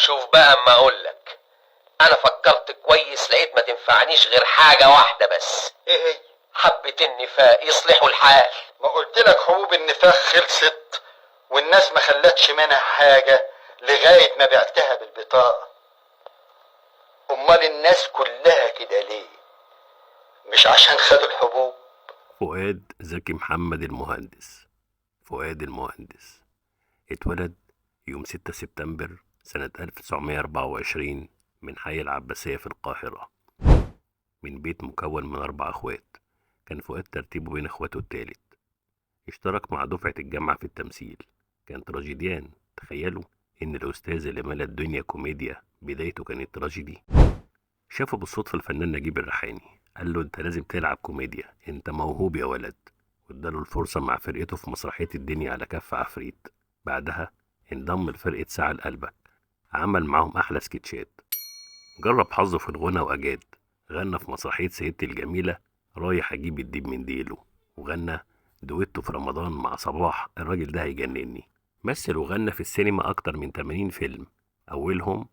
شوف بقى اما اقولك، انا فكرت كويس لقيت ما تنفعنيش غير حاجة واحدة بس. ايه هي؟ حبة النفاق يصلحوا الحال. ما قلت لك حبوب النفاق خلصت والناس ما خلتش منها حاجة لغاية ما بعتها بالبطاقة. امال الناس كلها كده ليه؟ مش عشان خدوا الحبوب؟ فؤاد زكي محمد المهندس. فؤاد المهندس اتولد يوم 6 سبتمبر سنة 1924 من حي العباسية في القاهرة، من بيت مكون من 4 اخوات. كان فؤاد ترتيبه بين اخواته التالت. اشترك مع دفعة الجامعة في التمثيل، كان تراجيديان. تخيلوا ان الاستاذ اللي ملا الدنيا كوميديا بدايته كانت تراجيدي. شافه بالصدفة الفنان نجيب الريحاني، قال له انت لازم تلعب كوميديا، انت موهوب يا ولد، واداله الفرصة مع فرقته في مسرحية الدنيا على كف عفريت. بعدها انضم لفرقة ساعة لقلبك، عمل معاهم أحلى سكتشات. جرب حظه في الغنى وأجاد، غنى في مسرحية سيدتي الجميلة رايح أجيب الديب من ديله، وغنى دويتو في رمضان مع صباح الراجل ده هيجنني. مثل وغنى في السينما أكتر من 80 فيلم، أولهم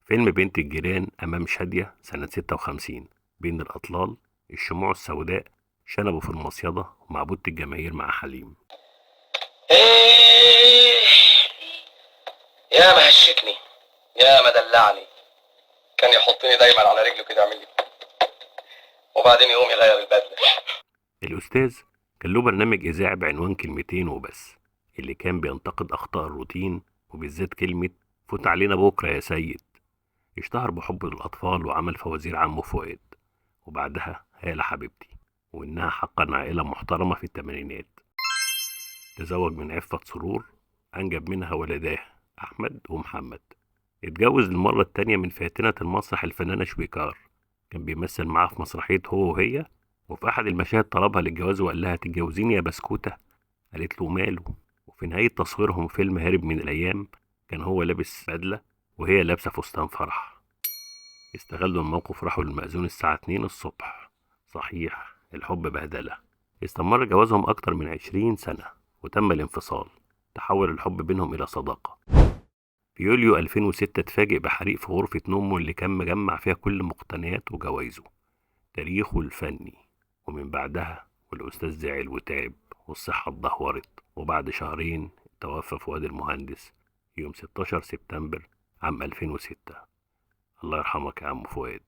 فيلم بنت الجيران أمام شادية سنة 56، بين الأطلال، الشموع السوداء، شنبه في المصيدة، ومعبودة الجماهير مع حليم. ايه يا ما هشكني، يا ما دلعني، كان يحطني دايما على رجله كده يعمل لي، وبعدين يقوم يغير البدله. الأستاذ كان له برنامج إذاعي بعنوان كلمتين وبس، اللي كان بينتقد أخطاء الروتين، وبالذات كلمة فوت علينا بكرة يا سيد. اشتهر بحبه للأطفال وعمل فوازير عمه فؤاد، وبعدها هالة حبيبتي، وإنها حقا عائلة محترمة في الثمانينات. تزوج من عفة سرور، أنجب منها ولداه أحمد ومحمد. اتجوز المرة التانية من فاتنة المسرح الفنانة شويكار، كان بيمثل معاها في مسرحية هو وهي، وفي أحد المشاهد طلبها للجواز وقال لها تتجوزيني يا بسكوتة؟ قالت له ماله. وفي نهاية تصويرهم فيلم هارب من الأيام، كان هو لابس بدلة وهي لابسة فستان فرح. استغلوا الموقف، راحوا للمأذون الساعة 2 الصبح. صحيح الحب بهدلة. استمر جوازهم أكتر من 20 سنة وتم الانفصال. تحول الحب بينهم إلى صداقة. في يوليو 2006 اتفاجئ بحريق في غرفة نومه اللي كان مجمع فيها كل مقتنيات وجوايزه، تاريخه الفني. ومن بعدها والأستاذ زعل وتعب والصحة اتدهورت، وبعد شهرين توفى فؤاد المهندس يوم 16 سبتمبر عام 2006. الله يرحمك يا عم فؤاد.